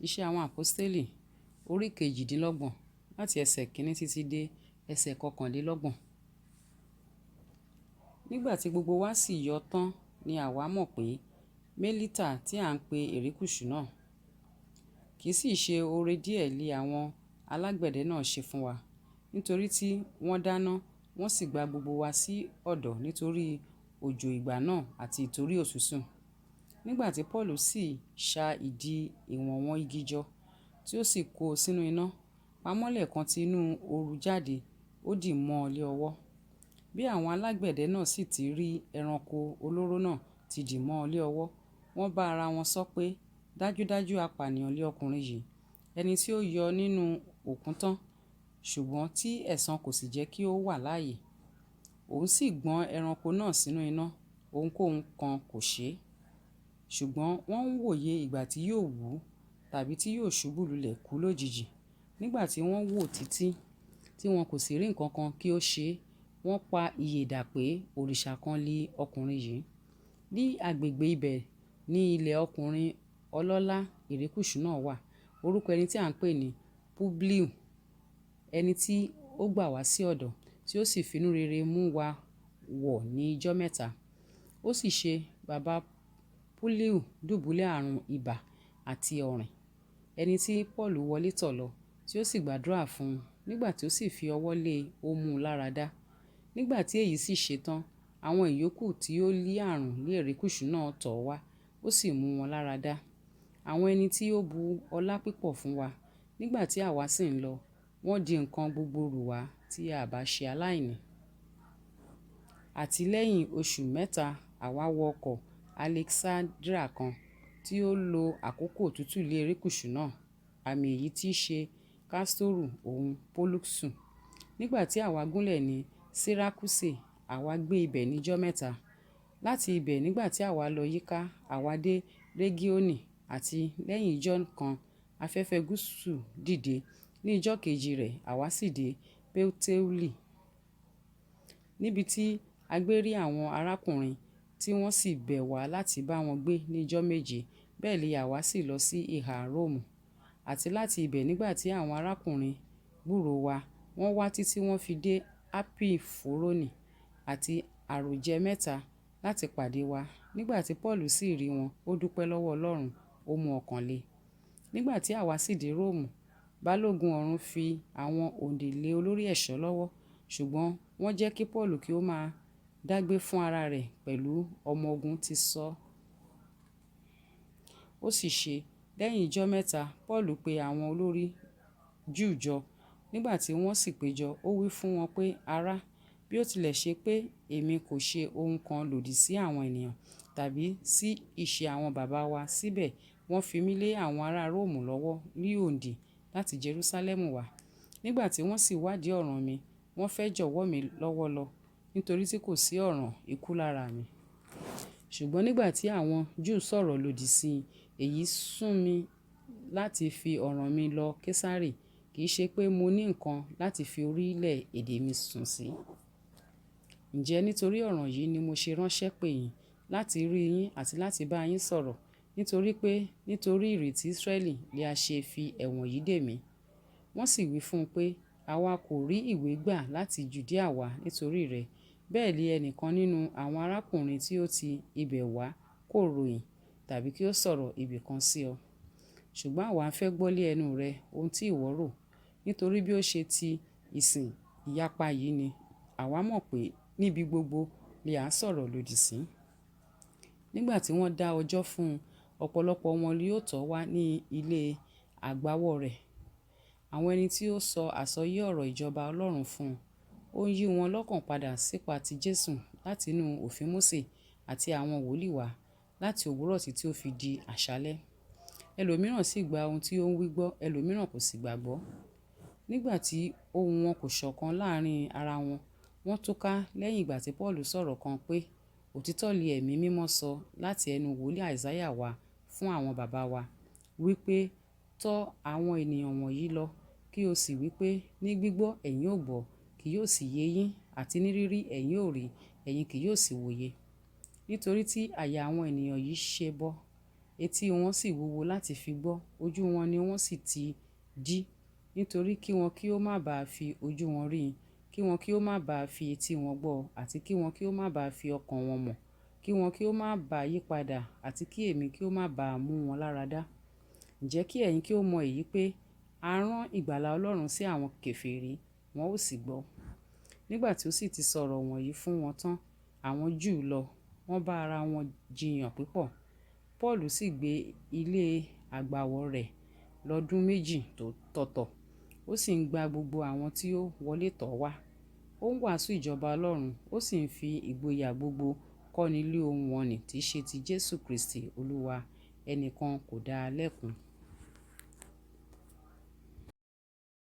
Iṣẹ́ àwọn Àpọ́stélì orí kejìdínlọ́gbọ̀n láti ẹsẹ̀ kìíní títí dé ẹsẹ̀ kọkànlélọ́gbọ̀n. Nígbà tí gbogbo wa sì yọ tán ni àwa mọ̀ pé Mélítà tí à ń pe erékùṣù náà kì í sì ṣe oore díẹ̀ li àwọn alágbẹ̀dẹ náà ṣe fún wa, nítorí tí wọ́n dáná wọ́n sì gba gbogbo wa sí ọ̀dọ̀ nítorí òjò ìgbà náà àti ìtorí òtútù. Nígbà tí Pọ́ọ̀lù sì ṣa ìdí ìwọ̀nwọ́ igi jọ tí ó sì kó o sínú iná, pamọ́lẹ̀ kan tí inú ooru jáde ó dì mọ́ ọ lé ọwọ́. Bí àwọn alágbẹ̀dẹ náà sì ti rí ẹranko olóró náà ti dì mọ́ ọ lé ọwọ́, wọ́n bá ara wọn sọ pé, dájúdájú apànìyàn lé ọkùnrin yìí, ẹni tí ó yọ nínú òkun tán, ṣùgbọ́n tí ẹ̀san kò sì jẹ́ kí ó wà láàyè. Òun sì gbọ́n ẹranko náà sínú iná, ohunkóhun kan kò ṣe é. Ṣùgbọ́n wọ́n ń wòye ìgbà tí yóò wú tàbí tí yóò ṣubú lulẹ̀ kú lójijì. Nígbà tí wọ́n wò títí tí wọn kò sì rí nǹkan kan kí ó ṣe é, wọ́n pa ìyè dà pé òrìṣà kan lé ọkùnrin yìí. Ní agbègbè ibẹ̀ ní ilẹ̀ ọkùnrin ọlọ́lá erékùṣù náà wà. Orúkọ ẹni tí à ń pè ní Publiu, ẹni tí ó gbà wá sí ọ̀dọ̀ tí ó sì finú rere mú wa wọ̀ ní ijọ́ mẹ́ta. Ó sì ṣe bàbá Publiu dùbúlẹ̀ àrùn ibà àti ọ̀rìn, ẹni tí Pọ́ọ̀lù wọlé tọ̀ lọ tí ó sì gbàdúrà fún un. Nígbà tí ó sì fi ọwọ́ lé e, ó mú un lára dá. Nígbà tí èyí sì ṣe tán, àwọn ìyókù tí ó ní àrùn ní erékùṣù náà tọ̀ wá, ó sì mú wọn lára dá. Àwọn ẹni tí ó bu ọlá pípọ̀ fún wa. Nígbà tí àwa sì ń lọ, wọ́n di nǹkan gbogbo rù wá tí a bá ṣe aláìní. Àti lẹ́yìn oṣù mẹ́ta àwa wọ ọkọ̀ Alexandria kan tí ó lo àkókò tútù lé erékùṣù náà, àmì èyí tí í ṣe Kastoru òun Poluxu. Nígbà tí àwa gúnlẹ̀ ní Sirakuse, àwa gbé ibẹ̀ ní ijọ́ mẹ́ta. Láti ibẹ̀ nígbà tí àwa lọ yíká, àwa dé Regioni, àti lẹ́yìn ijọ́ kan afẹ́fẹ́ gúúsù dìde. Ní ijọ́ kejì rẹ̀ àwa sì dé Puteoli, níbi tí a gbé rí àwọn arákùnrin tí wọ́n sì bẹ̀ wá láti bá wọn gbé ní ijọ́ méje. Bẹ́ẹ̀ ni àwa sì lọ sí ìhà Róòmù. Àti láti ibẹ̀ nígbà tí àwọn arákùnrin gbúròó wa, wọ́n wá títí wọ́n fi dé Apii Foroni àti àròjẹ mẹ́ta láti pàdé wa. Nígbà tí Pọ́ọ̀lù sì rí wọn, ó dúpẹ́ lọ́wọ́ Ọlọ́run, ó mú ọkàn le. Nígbà tí àwa sì dé Róòmù, balógun ọ̀rún fi àwọn òǹdè lé olórí ẹ̀ṣọ́ lọ́wọ́, ṣùgbọ́n wọ́n jẹ́ kí Pọ́ọ̀lù kí ó máa dágbé fún ara rẹ̀ pẹ̀lú ọmọ ogun ti sọ. Ó sì ṣe, lẹ́yìn ijọ́ mẹ́ta, Pọ́ọ̀lù pe àwọn olórí Júù jọ. Nígbà tí wọ́n sì péjọ, ó wí fún wọn pé, ará, bí ó tilẹ̀ ṣe pé èmi kò ṣe ohun kan lòdì sí àwọn ènìyàn tàbí sí ìṣe àwọn baba wa, síbẹ̀ wọ́n fi mí lé àwọn ará Róòmù lọ́wọ́ ní òǹdè láti Jerúsálẹ́mù wá. Nígbà tí wọ́n sì wádìí ọ̀ràn mi, wọ́n fẹ́ jọ̀wọ́ mi lọ́wọ́ lọ, nítorí tí kò sí ọ̀ràn ikú lára mi. Ṣùgbọ́n nígbà tí àwọn Júù sọ̀rọ̀ lòdì sí i, èyí sún mi láti fi ọ̀ràn mi lọ Kesari, kì í ṣe pé mo ní nǹkan láti fi orílẹ̀-èdè mi sùn sí. Ǹjẹ́ nítorí ọ̀ràn yìí ni mo ṣe ránṣẹ́ pè yín láti rí yín àti láti bá yín sọ̀rọ̀, nítorí pé nítorí ìrètí Israẹli ni a ṣe fi ẹ̀wọ̀n yìí dè mí. Wọ́n sì wí fún un pé, àwa kò rí ìwé gbà láti Jùdíà wá nítorí rẹ̀. Bẹ́ẹ̀ ni ẹnìkan nínú àwọn arákùnrin tí ó ti ibẹ̀ wá kò ròyìn tàbí kí ó sọ̀rọ̀ ibì kan sí ọ. Ṣùgbọ́n àwa ń fẹ́ gbọ́ lé ẹnu rẹ ohun tí ìwọ rò, nítorí bí ó ṣe ti ìsìn ìyapa yìí ni àwa mọ̀ pé níbi gbogbo ni à ń sọ̀rọ̀ lòdì sí. Nígbà tí wọ́n dá ọjọ́ fún un, ọ̀pọ̀lọpọ̀ wọn ni yóò tọ̀ wá ní ilé àgbàwọ̀ rẹ̀. Àwọn ẹni tí ó sọ àsọyé ọ̀rọ̀ ìjọba Ọlọ́run fún un, ó ń yí wọn lọ́kàn padà sípa ti Jésù láti inú òfin Mósè àti àwọn wòlíì wá, láti òwúrọ̀ títí ó fi di àṣálẹ́. Ẹlòmíràn sì gba ohun tí ó ń wí gbọ́, ẹlòmíràn kò sì gbàgbọ́. Nígbà tí ohùn wọn kò ṣọ̀kan láàrín ara wọn, wọ́n túká lẹ́yìn ìgbà tí Pọ́ọ̀lù sọ̀rọ̀ kan pé, òtítọ́ li ẹ̀mí mímọ́ sọ láti ẹnu wòlíì Àìsáyà wá fún àwọn baba wa, wí pé, tọ́ àwọn ènìyàn wọ̀nyí lọ, kí o sì wí pé, ní gbígbọ́ ẹ̀yin ó gbọ́, kì yóò sì yé yín, àti ní rírí ẹ̀yin ó rí, ẹ̀yin kì yóò sì wòye. Nítorí tí àyà àwọn ènìyàn yìí ṣe bọ́, etí wọn sì wúwo láti fi gbọ́, ojú wọn ni wọ́n sì ti dí, nítorí kí wọn kí ó má bàa fi ojú wọn rí, kí wọn kí ó má bàa fi etí wọn gbọ́, àti kí wọn kí ó má bàa fi ọkàn wọn mọ̀, kí wọn kí ó má bàa yípadà, àti kí èmi kí ó má bàa mú wọn lára dá. Ǹjẹ́ kí ẹ̀yin kí ó mọ èyí pé a rán ìgbàlà Ọlọ́run sí àwọn kèfèrí, wọn ó sì gbọ́. Nígbà tí ó sì ti sọ̀rọ̀ wọ̀nyí fún wọn tán, àwọn Júù lọ, wọ́n bá ara wọn jiyàn púpọ̀. Paulu sì gbé ilé àgbàwọ̀ rẹ̀ lọ́dún méjì tọ̀tọ̀, ó sì ń gba gbogbo àwọn tí ó wọlé tọ̀ wá. Ó ń wàásù ìjọba Ọlọ́run, ó sì ń fi ìgboyà gbogbo kọ́ni lé ohun ọ̀nì tí í ṣe ti Jésù Kristi Olúwa, ẹnìkan kò dá a lẹ́kun.